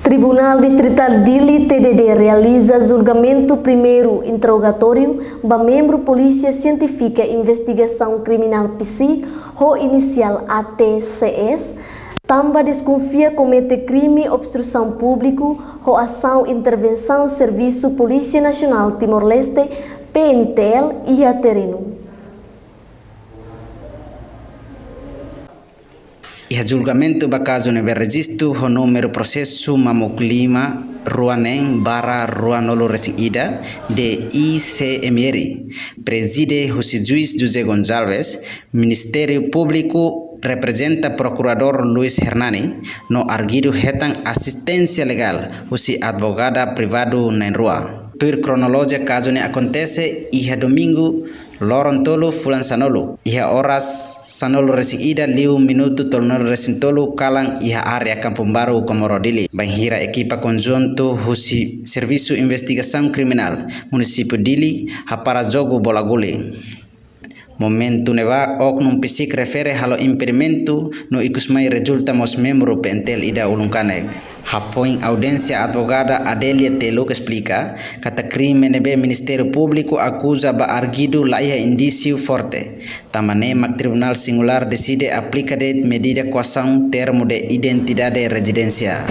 Tribunal Distrital Dili TDD realiza julgamento primeiro interrogatório para membro Polícia Científica Investigação Criminal PSIC, ou inicial ATCS, também desconfia comete crime obstrução público ou ação intervenção Serviço Polícia Nacional Timor-Leste, PNTL e a terreno. E julgamento do caso no registro o número processo Mamoclima Ruanen barra Ruanolo Resida de ICMR. Preside o juiz José Gonçalves, Ministério Público representa Procurador Luis Hernani, no arguido retan assistência legal, o advogada privado na rua. Tur cronologia caso ne acontece ia domingo Lorontolo Fulan Sanolo, ia horas Sanolo resida liu minuto tolnol resintolo kalang ia area Kampung Baru Komorodili. Banhira equipa conjunto husi Serviço Investigação Criminal Município Dili hapara jogo bola gole. Momento neva oknum PSIC refere halo impedimento no ikusmai resulta mos membro pentel ida ulungkane. Hafoin audiência advogada Adelia Teluk explica kata crime nebe Ministério Público acusa ba arguido laiha indício forte. Tamane mak Tribunal Singular decide aplica de medida coação termo de identidade residencia.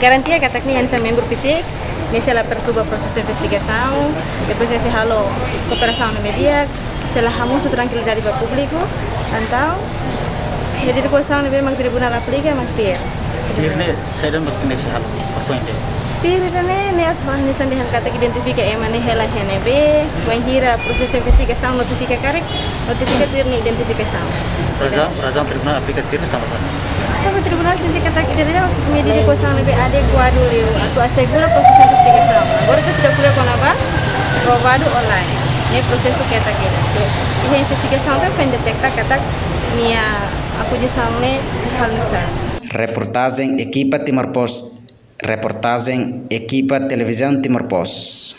Garantia que a criança membro PSIC, nesse ela perturba o processo de investigação, depois nesse halo cooperação no media, se ela ramus tranquilidade para o público, então medida de coação no meio tribunal aplica manter. Pirne saya dan nesse halo apa ini? Pirne ne atau nesse dengan kata identifika emane hela henebe, menghira proses investigação notifica karek, notifica pirne identifikação. Razão tribunal aplica pirne sama sama. Tapi tribunal sendiri kata kita medida de coação lebih adequado leu atau assegura proses investigação. Agora itu sudah kuliah konaba provado online. Ini proses kita kira. Ini investigação kan pendetekta kata nia aku jisamne halusa. Reportagem Equipa Timor Post. Reportagem Equipa Televisão Timor Post.